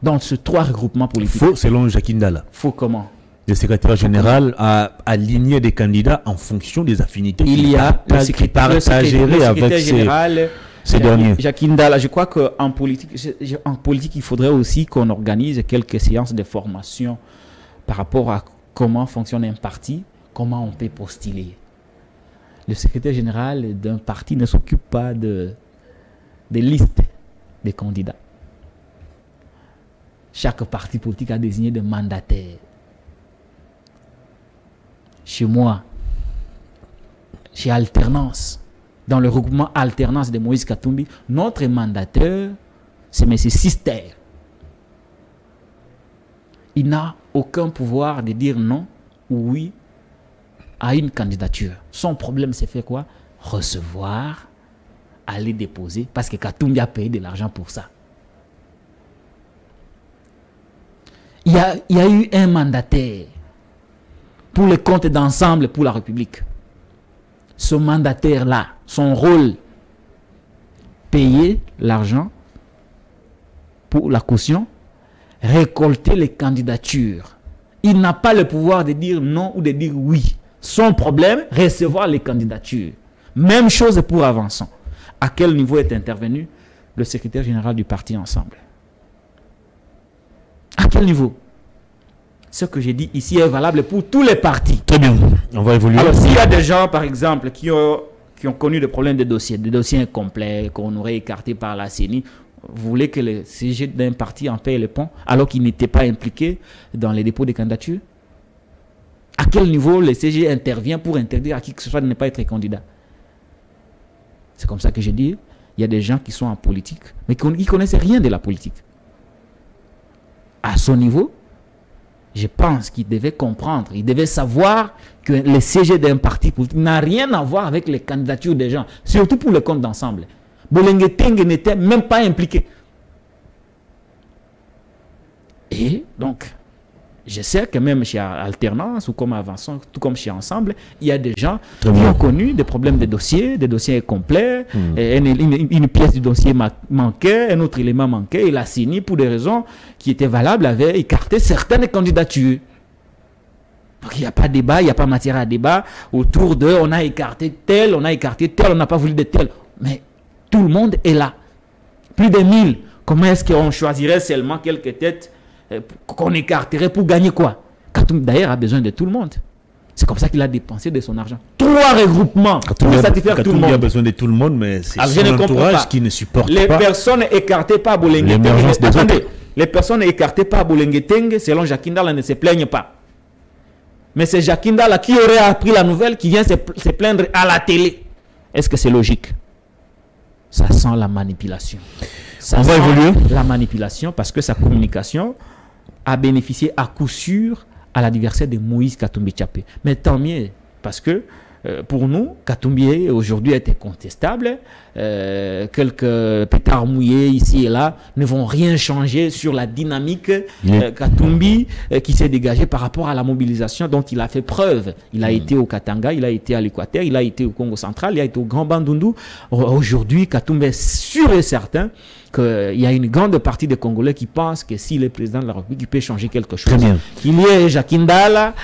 dans ce 3 regroupements politiques. Faux, selon Jacques Ndala. Faux comment? Le secrétaire général a aligné des candidats en fonction des affinités. Il y a le secrétaire général, ces derniers. Jacques Ndala. Je crois qu'en politique, il faudrait aussi qu'on organise quelques séances de formation par rapport à comment fonctionne un parti, comment on peut postuler. Le secrétaire général d'un parti ne s'occupe pas des listes des candidats. Chaque parti politique a désigné des mandataires. Chez moi, chez Alternance, dans le regroupement Alternance de Moïse Katumbi, notre mandataire, c'est M. Sister. Il n'a aucun pouvoir de dire non ou oui à une candidature. Son problème, c'est fait quoi? Recevoir, aller déposer, parce que Katumbi a payé de l'argent pour ça. Il y a eu un mandataire pour le compte d'Ensemble pour la République. Ce mandataire-là, son rôle, payer l'argent pour la caution, récolter les candidatures. Il n'a pas le pouvoir de dire non ou de dire oui. Son problème, recevoir les candidatures. Même chose pour Avançons. À quel niveau est intervenu le secrétaire général du parti Ensemble? À quel niveau? Ce que j'ai dit ici est valable pour tous les partis. Très bien, on va évoluer. Alors, s'il y a des gens, par exemple, qui ont connu des problèmes de dossiers, des dossiers incomplets, qu'on aurait écartés par la CENI, vous voulez que le CG d'un parti en paye le pont alors qu'il n'était pas impliqué dans les dépôts de candidatures? À quel niveau le CG intervient pour interdire à qui que ce soit de ne pas être candidat? C'est comme ça que je dis, il y a des gens qui sont en politique, mais qui ne connaissent rien de la politique. À son niveau, je pense qu'il devait comprendre, il devait savoir que le CG d'un parti politique n'a rien à voir avec les candidatures des gens, surtout pour le compte d'Ensemble. Bolenge Tenge n'était même pas impliqué. Et donc, je sais que même chez Alternance ou comme Avançons, tout comme chez Ensemble, il y a des gens qui ont connu des problèmes de dossiers, des dossiers incomplets, une pièce du dossier manquait, un autre élément manquait, et la CENI, pour des raisons qui étaient valables, avait écarté certaines candidatures. Donc il n'y a pas de débat, il n'y a pas matière à débat autour de on a écarté tel, on n'a pas voulu de tel. Mais tout le monde est là. Plus de 1000. Comment est-ce qu'on choisirait seulement quelques têtes qu'on écarterait pour gagner quoi? Katumbi d'ailleurs a besoin de tout le monde. C'est comme ça qu'il a dépensé de son argent. 3 regroupements pour satisfaire tout le monde. Katumbi a besoin de tout le monde, mais c'est son entourage qui ne supporte pas. Les personnes écartées par Bolenge Tenge. Attendez, les personnes écartées par Bolenge Tenge, selon Jacques Ndala, ne se plaignent pas. Mais c'est Jacques Ndala qui aurait appris la nouvelle, qui vient se plaindre à la télé. Est-ce que c'est logique? Ça sent la manipulation. On va évoluer. La manipulation parce que sa communication a bénéficié à coup sûr à l'adversaire de Moïse Katumbi Tchapé. Mais tant mieux, parce que pour nous, Katumbi aujourd'hui est incontestable. Quelques pétards mouillés ici et là ne vont rien changer sur la dynamique Katumbi qui s'est dégagée par rapport à la mobilisation dont il a fait preuve. Il a été au Katanga, il a été à l'Équateur, il a été au Congo central, il a été au Grand Bandundu. Aujourd'hui, Katumbi est sûr et certain qu'il y a une grande partie des Congolais qui pensent que s'il est président de la République, il peut changer quelque chose. Qu'il y ait Jacques Ndala,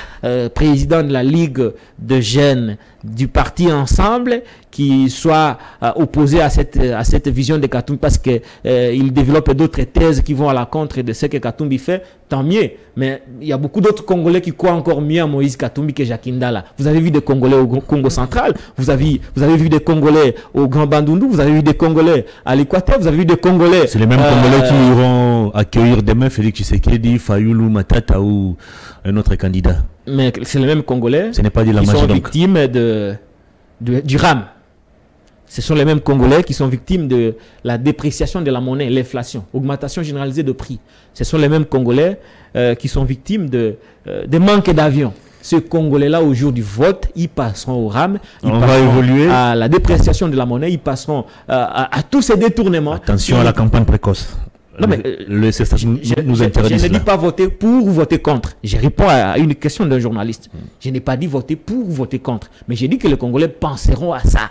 président de la Ligue de jeunes du parti Ensemble, qui soit opposé à cette vision de Katumbi parce qu'il développe d'autres thèses qui vont à la contre de ce que Katumbi fait, tant mieux. Mais il y a beaucoup d'autres Congolais qui croient encore mieux à Moïse Katumbi que Jacques Ndala. Vous avez vu des Congolais au Congo central, vous avez vu des Congolais au Grand Bandundu, vous avez vu des Congolais à l'Équateur, vous avez vu des Congolais... C'est les mêmes Congolais qui iront accueillir demain Félix Tshisekedi, Fayulu Matata ou un autre candidat. Mais c'est les mêmes Congolais Ce n'est pas de la qui magie, sont donc. victimes du RAM. Ce sont les mêmes Congolais qui sont victimes de la dépréciation de la monnaie, l'inflation, augmentation généralisée de prix. Ce sont les mêmes Congolais qui sont victimes de manque d'avions. Ces Congolais-là, au jour du vote, ils passeront au RAM, ils passeront à la dépréciation de la monnaie, ils passeront à tous ces détournements. Attention à la campagne précoce. Non, mais nous interdit. Je ne dis pas voter pour ou voter contre. Je réponds à une question d'un journaliste. Je n'ai pas dit voter pour ou voter contre. Mais j'ai dit que les Congolais penseront à ça.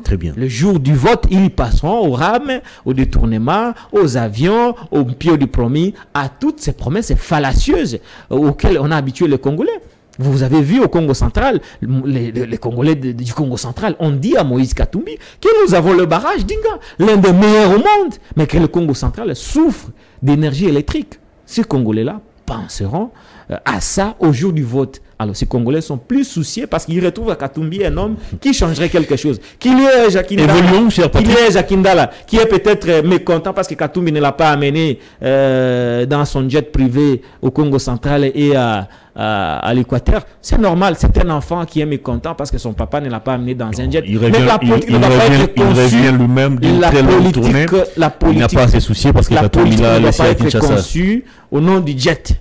Très bien. Le jour du vote, ils passeront au RAM, au détournement, aux avions, au pied du promis, à toutes ces promesses fallacieuses auxquelles on a habitué les Congolais. Vous avez vu au Congo central, les Congolais du Congo central ont dit à Moïse Katumbi que nous avons le barrage d'Inga, l'un des meilleurs au monde, mais que le Congo central souffre d'énergie électrique. Ces Congolais-là penseront à ça au jour du vote. Alors ces Congolais sont plus souciés parce qu'ils retrouvent à Katumbi un homme qui changerait quelque chose. Qu'il y ait Jacques Ndala, qui est peut-être mécontent parce que Katumbi ne l'a pas amené dans son jet privé au Congo central et à l'Équateur. C'est normal, c'est un enfant qui est mécontent parce que son papa ne l'a pas amené dans un jet. Mais la politique ne doit pas être conçue. Il revient lui-même d'une très longue tournée. Il n'a pas à se soucier parce que Katumbi l'a laissé à Kinshasa. La politique ne doit pas être conçue au nom du jet.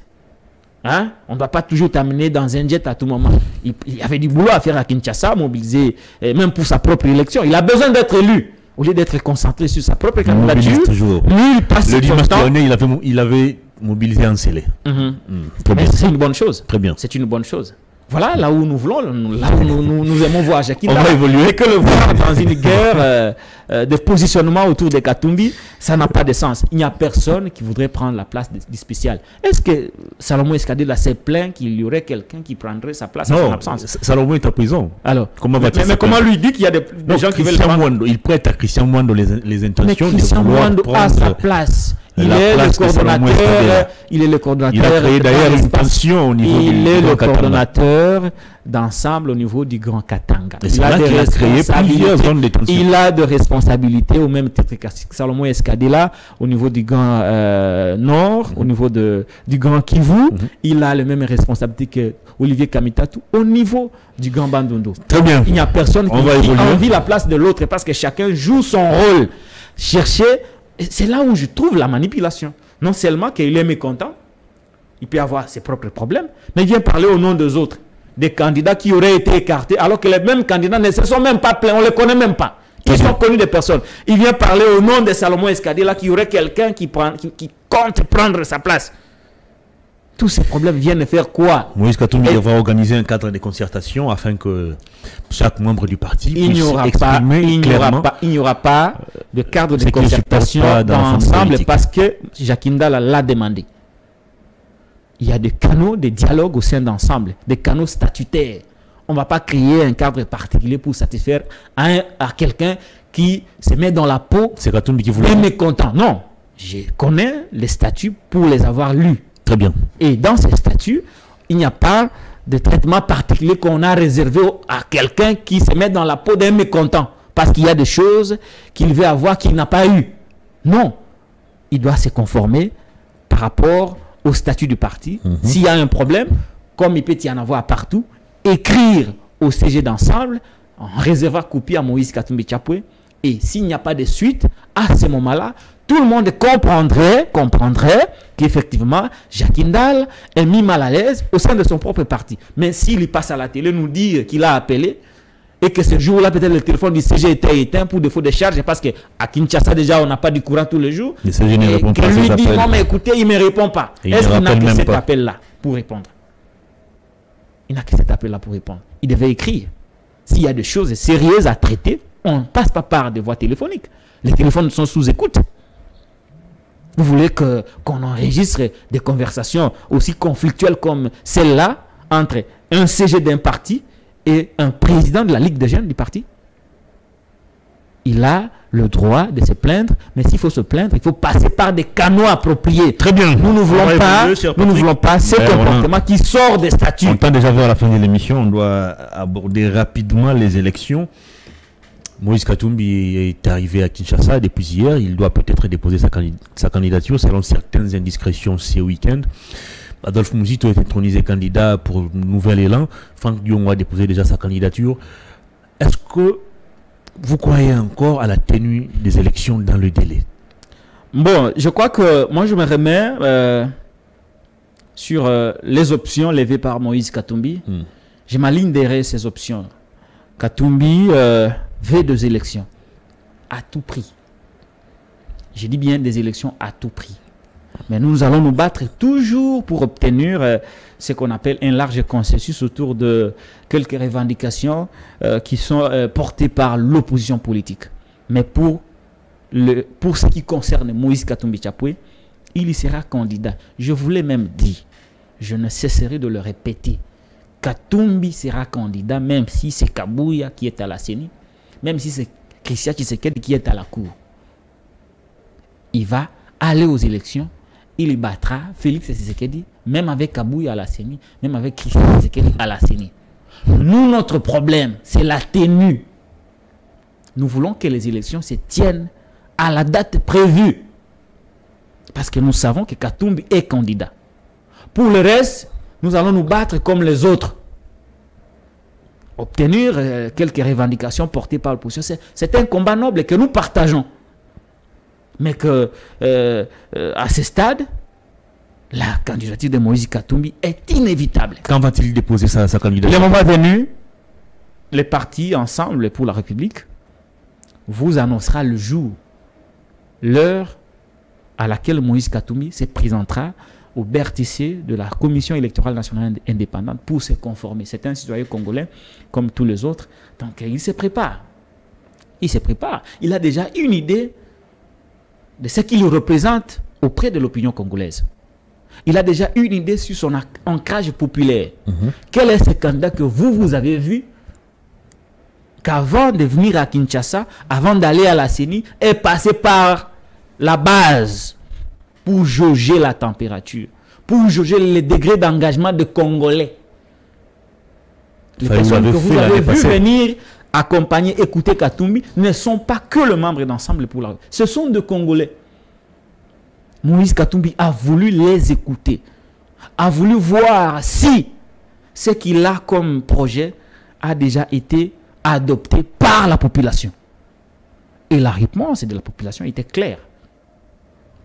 Hein? On ne doit pas toujours t'amener dans un jet à tout moment. Il y avait du boulot à faire à Kinshasa, mobilisé, même pour sa propre élection. Il a besoin d'être élu. Au lieu d'être concentré sur sa propre candidature, lui, il passe le dimanche dernier, il avait mobilisé un scellé. C'est une bonne chose. Très bien. C'est une bonne chose. Voilà là où nous voulons, là où nous aimons voir Jacques Ndala. On va évoluer. Et que le voir dans une guerre de positionnement autour de Katumbi, ça n'a pas de sens. Il n'y a personne qui voudrait prendre la place du spécial. Est-ce que Salomon Eskadela s'est plaint qu'il y aurait quelqu'un qui prendrait sa place en son absence? Salomon est à prison. Alors, comment va-t-il? Mais comment lui dit qu'il y a des gens qui veulent prendre? Il prête à Christian Mwando les intentions de Christian Mwando a sa place. Il est le coordonnateur. Il est le coordonnateur. Il a créé d'ailleurs une pension au niveau Il est le coordonnateur d'ensemble au niveau du Grand Katanga. Il a créé plusieurs zones de tension. Il a de responsabilités au même titre que Salomon Eskadela au niveau du Grand Nord, au niveau du Grand Kivu. Il a les mêmes responsabilités que Olivier Kamitatu au niveau du Grand Bandundu. Très bien. Il n'y a personne qui envie la place de l'autre parce que chacun joue son rôle. Chercher. C'est là où je trouve la manipulation. Non seulement qu'il est mécontent, il peut avoir ses propres problèmes, mais il vient parler au nom des autres, des candidats qui auraient été écartés, alors que les mêmes candidats ne se sont même pas plaints, on ne les connaît même pas. Ils sont connus des personnes. Il vient parler au nom de Salomon Eskadela, qui aurait quelqu'un qui compte prendre sa place. Tous ces problèmes viennent faire quoi? Moïse Katumbi va organiser un cadre de concertation afin que chaque membre du parti puisse exprimer clairement. Il n'y aura pas de cadre de concertation dans l'ensemble parce que Jacques Ndala l'a demandé. Il y a des canaux de dialogue au sein d'ensemble, des canaux statutaires. On ne va pas créer un cadre particulier pour satisfaire à quelqu'un qui se met dans la peau. C'est Katumbi qui voulait. Mécontent. Non, je connais les statuts pour les avoir lus. Très bien. Et dans ces statuts, il n'y a pas de traitement particulier qu'on a réservé à quelqu'un qui se met dans la peau d'un mécontent parce qu'il y a des choses qu'il veut avoir qu'il n'a pas eu. Non. Il doit se conformer par rapport au statut du parti. S'il y a un problème, comme il peut y en avoir partout, écrire au CG d'ensemble en réservant copie à Moïse Katumbi Tchapoué. Et s'il n'y a pas de suite, à ce moment-là, tout le monde comprendrait qu'effectivement, Jacques Ndala est mis mal à l'aise au sein de son propre parti. Mais s'il passe à la télé nous dire qu'il a appelé, et que ce jour-là, peut-être le téléphone du CG était éteint pour défaut de charge, parce qu'à Kinshasa, déjà, on n'a pas du courant tous les jours. Le CG ne répond pas à ses lui dit, appels. non, mais écoutez, il ne me répond pas. Est-ce qu'il n'a que cet appel-là pour répondre? Il n'a que cet appel-là pour répondre. Il devait écrire. S'il y a des choses sérieuses à traiter, on ne passe pas par des voies téléphoniques. Les téléphones sont sous écoute. Vous voulez qu'on enregistre des conversations aussi conflictuelles comme celle-là entre un CG d'un parti et un président de la Ligue des jeunes du parti? Il a le droit de se plaindre, mais s'il faut se plaindre, il faut passer par des canaux appropriés. Très bien. Nous ne voulons pas ce comportement qui sort des statuts. On tend déjà vers la fin de l'émission. On doit aborder rapidement les élections. Moïse Katumbi est arrivé à Kinshasa depuis hier. Il doit peut-être déposer sa candidature selon certaines indiscrétions ce week-end. Adolphe Mouzito est intronisé candidat pour Nouvel Élan. Franck Diongo a déposé déjà sa candidature. Est-ce que vous croyez encore à la tenue des élections dans le délai? Bon, je crois que moi je me remets sur les options levées par Moïse Katumbi. Je m'aligne derrière ces options. Katumbi veut des élections à tout prix. Je dis bien des élections à tout prix. Mais nous allons nous battre toujours pour obtenir ce qu'on appelle un large consensus autour de quelques revendications qui sont portées par l'opposition politique. Mais pour ce qui concerne Moïse Katumbi Tchapoué, il y sera candidat. Je vous l'ai même dit, je ne cesserai de le répéter. Katumbi sera candidat même si c'est Kabouya qui est à la CENI, même si c'est Christian Tshisekedi qui est à la cour. Il va aller aux élections. Il y battra Félix Tshisekedi, même avec Kabouya à la CENI, même avec Christian Tshisekedi à la CENI. Nous, notre problème, c'est la tenue. Nous voulons que les élections se tiennent à la date prévue. Parce que nous savons que Katumbi est candidat. Pour le reste, nous allons nous battre comme les autres. Obtenir quelques revendications portées par l'opposition, c'est un combat noble que nous partageons. Mais que à ce stade, la candidature de Moïse Katumbi est inévitable. Quand va-t-il déposer sa candidature? Le moment venu, les partis Ensemble pour la République vous annoncera le jour, l'heure à laquelle Moïse Katumbi se présentera au BRTC de la Commission électorale nationale indépendante pour se conformer. C'est un citoyen congolais comme tous les autres. Donc il se prépare. Il se prépare. Il a déjà une idée de ce qu'il représente auprès de l'opinion congolaise. Il a déjà une idée sur son ancrage populaire. Quel est ce candidat que vous avez vu qu'avant de venir à Kinshasa, avant d'aller à la CENI, est passé par la base pour jauger la température, pour jauger les degrés d'engagement des Congolais. Les personnes que vous avez vu venir accompagner, écouter Katumbi ne sont pas que le membre d'Ensemble pour la République. Ce sont des Congolais. Moïse Katumbi a voulu les écouter, a voulu voir si ce qu'il a comme projet a déjà été adopté par la population. Et la réponse de la population était claire.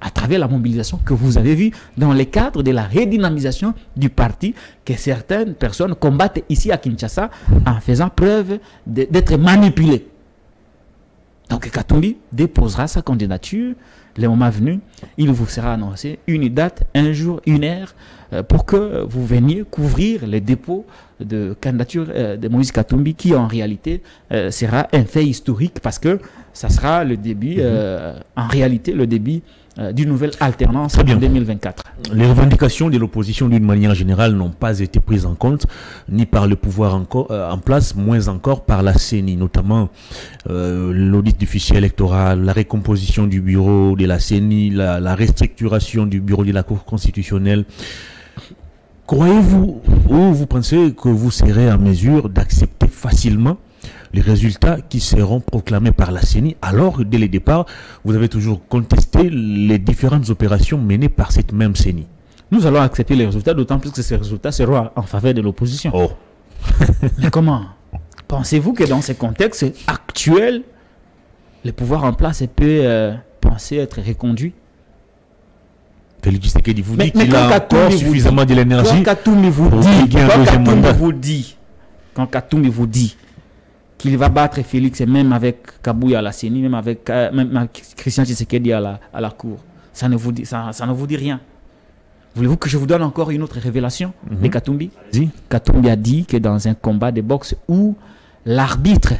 À travers la mobilisation que vous avez vue dans le cadre de la redynamisation du parti que certaines personnes combattent ici à Kinshasa en faisant preuve d'être manipulées. Donc Katumbi déposera sa candidature. Le moment venu, il vous sera annoncé une date, un jour, une heure pour que vous veniez couvrir le dépôt de candidature de Moïse Katumbi qui en réalité sera un fait historique parce que ça sera le début, en réalité le début d'une nouvelle alternance en 2024. Les revendications de l'opposition d'une manière générale n'ont pas été prises en compte, ni par le pouvoir en place, moins encore par la CENI, notamment l'audit du fichier électoral, la recomposition du bureau de la CENI, la restructuration du bureau de la Cour constitutionnelle. Croyez-vous ou vous pensez que vous serez en mesure d'accepter facilement les résultats qui seront proclamés par la CENI, alors que dès le départ, vous avez toujours contesté les différentes opérations menées par cette même CENI? Nous allons accepter les résultats, d'autant plus que ces résultats seront en faveur de l'opposition. Oh. Mais comment? Pensez-vous que dans ce contexte actuel, le pouvoir en place peut penser être reconduit? Félix Tshisekedi vous dit qu'il a encore suffisamment de l'énergie. Quand Katumbi vous dit qu'il va battre Félix, et même avec Kabouya à la CENI, même avec Christian Tshisekedi à la cour. Ça ne vous dit rien. Voulez-vous que je vous donne encore une autre révélation de Katumbi? Katumbi a dit que dans un combat de boxe où l'arbitre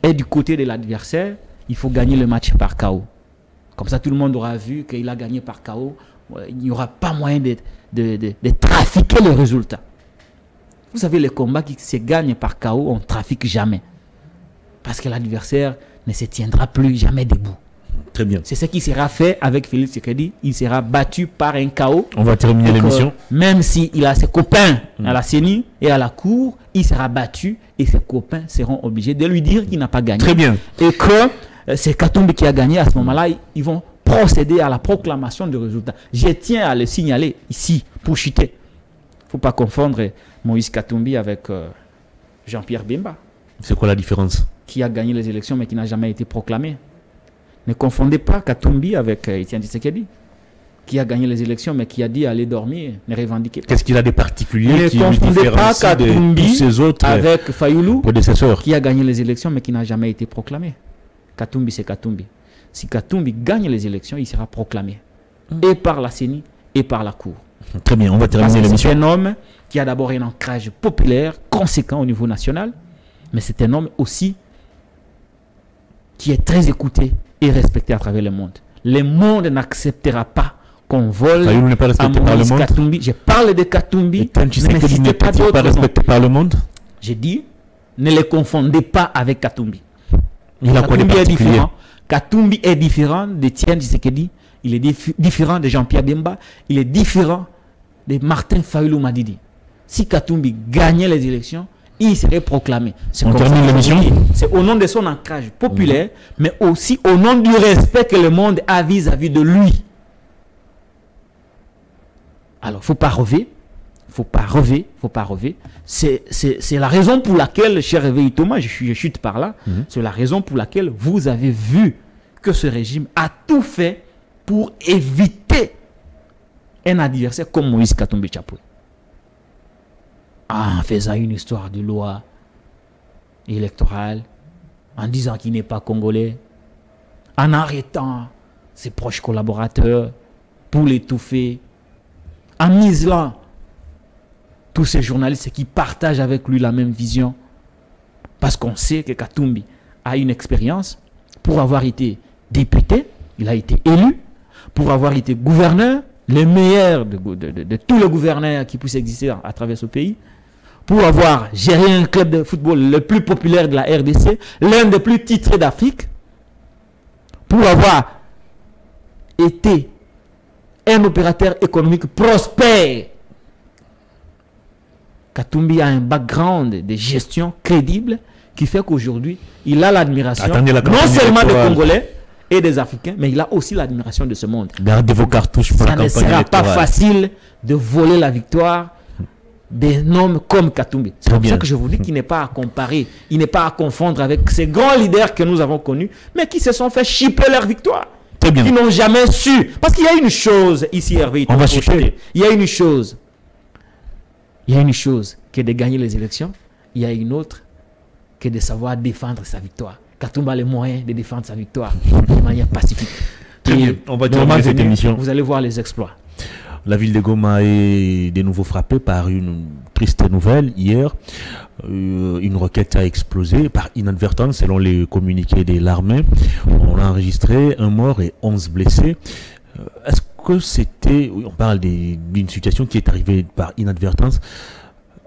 est du côté de l'adversaire, il faut gagner le match par KO. Comme ça, tout le monde aura vu qu'il a gagné par KO. Il n'y aura pas moyen de trafiquer le résultat. Vous savez, les combats qui se gagnent par KO, on ne trafique jamais. Parce que l'adversaire ne se tiendra plus jamais debout. Très bien. C'est ce qui sera fait avec Félix Tshisekedi. Il sera battu par un KO. On va terminer l'émission. Même s'il a ses copains à la CENI et à la cour, il sera battu et ses copains seront obligés de lui dire qu'il n'a pas gagné. Très bien. Et que c'est Katumbi qui a gagné. À ce moment-là, ils vont procéder à la proclamation du résultat. Je tiens à le signaler ici pour chuter. Il ne faut pas confondre Moïse Katumbi avec Jean-Pierre Bemba. C'est quoi la différence? Qui a gagné les élections mais qui n'a jamais été proclamé. Ne confondez pas Katumbi avec Etienne Tshisekedi, qui a gagné les élections mais qui a dit aller dormir, ne revendiquez pas. Qu'est-ce qu'il a de particulier qui lui différencie de tous ses autres avec Fayoulou, prédécesseurs, qui a gagné les élections mais qui n'a jamais été proclamé. Katumbi, c'est Katumbi. Si Katumbi gagne les élections, il sera proclamé. Et par la CENI et par la Cour. Très bien, on va terminer l'émission. C'est un homme qui a d'abord un ancrage populaire conséquent au niveau national, mais c'est un homme aussi qui est très écouté et respecté à travers le monde. Le monde n'acceptera pas qu'on vole à Moïse Katumbi. Je parle de Katumbi, mais ne citez pas d'autres. Pas respecté par le monde. J'ai dit, ne les confondez pas avec Katumbi. Katumbi est différent. Katumbi est différent d'Etienne Tshisekedi. Il est différent de Jean-Pierre Bemba. Il est différent de Martin Fayoulou Madidi. Si Katumbi gagnait les élections, il serait proclamé. On termine l'émission. C'est au nom de son ancrage populaire, mais aussi au nom du respect que le monde a vis-à-vis de lui. Alors, il ne faut pas rêver. Il ne faut pas rêver. C'est la raison pour laquelle, cher Réveil Thomas, je chute par là, c'est la raison pour laquelle vous avez vu que ce régime a tout fait pour éviter un adversaire comme Moïse Katumbi Tchapoué. En faisant une histoire de loi électorale, en disant qu'il n'est pas congolais, en arrêtant ses proches collaborateurs pour l'étouffer, en muselant tous ces journalistes qui partagent avec lui la même vision, parce qu'on sait que Katumbi a une expérience. Pour avoir été député, il a été élu. Pour avoir été gouverneur, le meilleur de tous les gouverneurs qui puissent exister à travers ce pays. Pour avoir géré un club de football le plus populaire de la RDC, l'un des plus titrés d'Afrique. Pour avoir été un opérateur économique prospère. Katumbi a un background de gestion crédible qui fait qu'aujourd'hui, il a l'admiration non seulement des Congolais et des Africains, mais il a aussi l'admiration de ce monde. Gardez vos cartouches pour la campagne électorale. Ça ne sera pas facile de voler la victoire d'un homme comme Katumbi. C'est pour ça que je vous dis qu'il n'est pas à comparer, il n'est pas à confondre avec ces grands leaders que nous avons connus, mais qui se sont fait chipper leur victoire. Très bien. Qui n'ont jamais su. Parce qu'il y a une chose ici, Hervé. On va chuter. Il y a une chose. Il y a une chose que de gagner les élections. Il y a une autre que de savoir défendre sa victoire. Katumbi a les moyens de défendre sa victoire de manière pacifique. Très bien. On va terminer cette émission. Vous allez voir les exploits. La ville de Goma est de nouveau frappée par une triste nouvelle. Hier, une roquette a explosé par inadvertance selon les communiqués de l'armée. On a enregistré un mort et 11 blessés. Est-ce que c'était... On parle d'une situation qui est arrivée par inadvertance.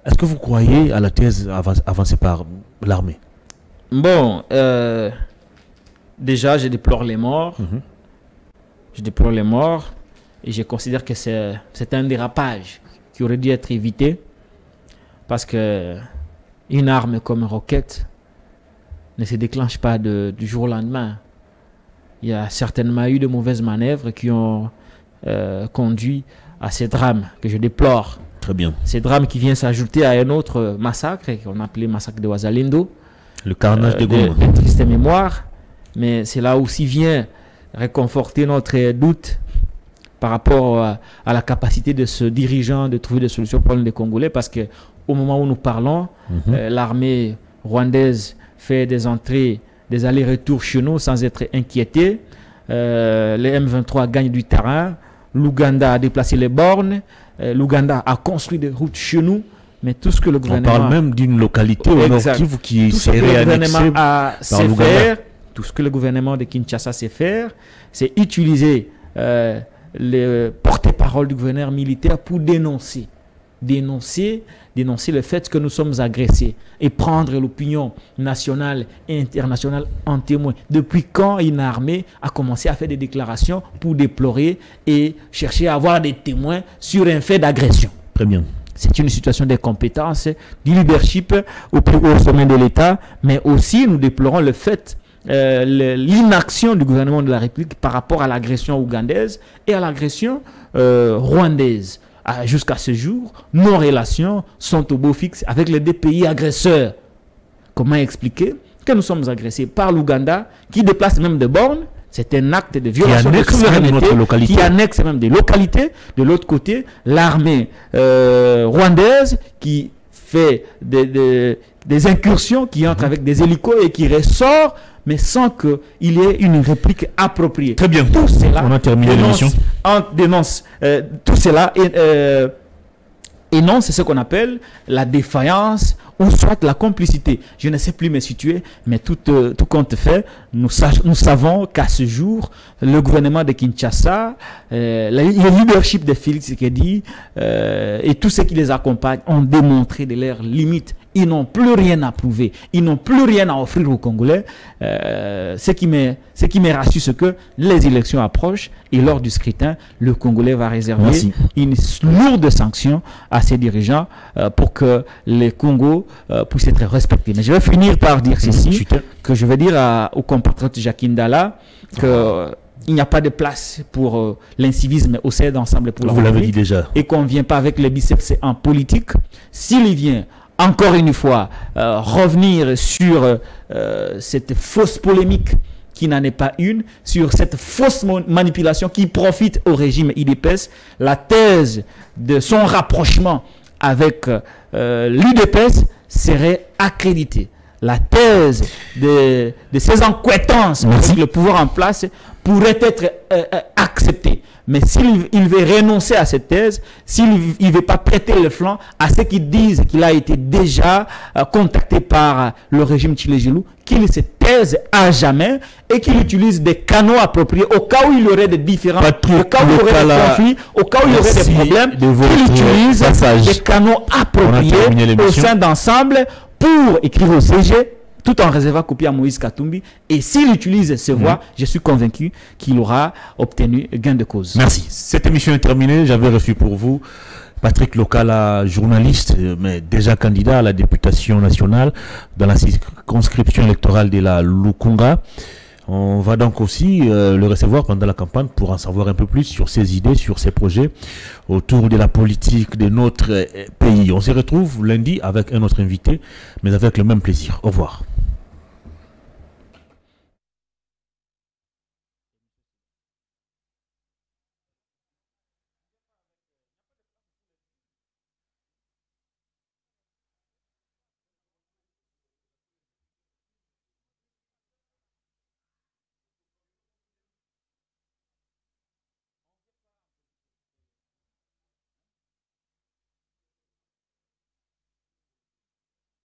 Est-ce que vous croyez à la thèse avancée par l'armée? Bon, déjà, je déplore les morts. Je déplore les morts. Et je considère que c'est un dérapage qui aurait dû être évité. Parce que une arme comme une roquette ne se déclenche pas du jour au lendemain. Il y a certainement eu de mauvaises manœuvres qui ont conduit à ces drames que je déplore. Très bien. Ces drames qui viennent s'ajouter à un autre massacre qu'on appelait massacre de Ouazalendo. Le carnage de Goma. De triste mémoire. Mais cela aussi vient réconforter notre doute par rapport à la capacité de ce dirigeant de trouver des solutions pour les problèmes des Congolais. Parce qu'au moment où nous parlons, l'armée rwandaise fait des entrées, des allers-retours chez nous sans être inquiétés. Les M23 gagnent du terrain. L'Ouganda a déplacé les bornes. L'Ouganda a construit des routes chez nous. Mais tout ce que le gouvernement... On parle même d'une localité au Nord Kivu qui serait annexée par l'Ouganda. Tout ce que le gouvernement de Kinshasa sait faire, c'est utiliser les porte-parole du gouverneur militaire pour dénoncer le fait que nous sommes agressés et prendre l'opinion nationale et internationale en témoin. Depuis quand une armée a commencé à faire des déclarations pour déplorer et chercher à avoir des témoins sur un fait d'agression? Très bien. C'est une situation d'incompétence, du leadership au plus haut sommet de l'État, mais aussi nous déplorons le fait l'inaction du gouvernement de la République par rapport à l'agression ougandaise et à l'agression rwandaise. Jusqu'à ce jour, nos relations sont au beau fixe avec les deux pays agresseurs. Comment expliquer que nous sommes agressés par l'Ouganda, qui déplace même des bornes? C'est un acte de violation de souveraineté qui annexe même des localités. De l'autre côté, l'armée rwandaise qui fait des incursions, qui entre avec des hélicos et qui ressort, mais sans qu'il y ait une réplique appropriée. Très bien. Tout cela, on a terminé l'émission. On dénonce tout cela et non, c'est ce qu'on appelle la défaillance ou soit la complicité. Je ne sais plus me situer, mais tout compte fait, nous savons qu'à ce jour, le gouvernement de Kinshasa, le leadership de Félix Tshisekedi et tous ceux qui les accompagnent ont démontré de leurs limites. Ils n'ont plus rien à prouver. Ils n'ont plus rien à offrir aux Congolais. Ce qui me rassure, c'est que les élections approchent et lors du scrutin, le Congolais va réserver une lourde sanction à ses dirigeants pour que les Congos puissent être respectés. Mais je vais finir par dire ceci, que je vais dire au compatriote Jacques Ndala que il n'y a pas de place pour l'incivisme au sein d'ensemble pour la Vous l'avez dit déjà. Et qu'on ne vient pas avec les biceps en politique. S'il vient encore une fois revenir sur cette fausse polémique qui n'en est pas une, sur cette fausse manipulation qui profite au régime IDPS, la thèse de son rapprochement avec l'UDPS serait accréditée. La thèse de ces enquêtances avec le pouvoir en place pourrait être acceptée. Mais s'il veut renoncer à cette thèse, s'il ne veut pas prêter le flanc à ceux qui disent qu'il a été déjà contacté par le régime Tshilé-Gelou, qu'il se taise à jamais et qu'il utilise des canaux appropriés au cas où il y aurait des différends, au cas où il y aurait des conflits, au cas où il y aurait des problèmes, qu'il utilise des canaux appropriés au sein d'ensemble pour écrire au CG, tout en réservant copie à Moïse Katumbi. Et s'il utilise ces voies, je suis convaincu qu'il aura obtenu gain de cause. Merci. Cette émission est terminée. J'avais reçu pour vous Patrick Lokala, journaliste, mais déjà candidat à la députation nationale dans la circonscription électorale de la Lukunga. On va donc aussi le recevoir pendant la campagne pour en savoir un peu plus sur ses idées, sur ses projets autour de la politique de notre pays. On se retrouve lundi avec un autre invité, mais avec le même plaisir. Au revoir.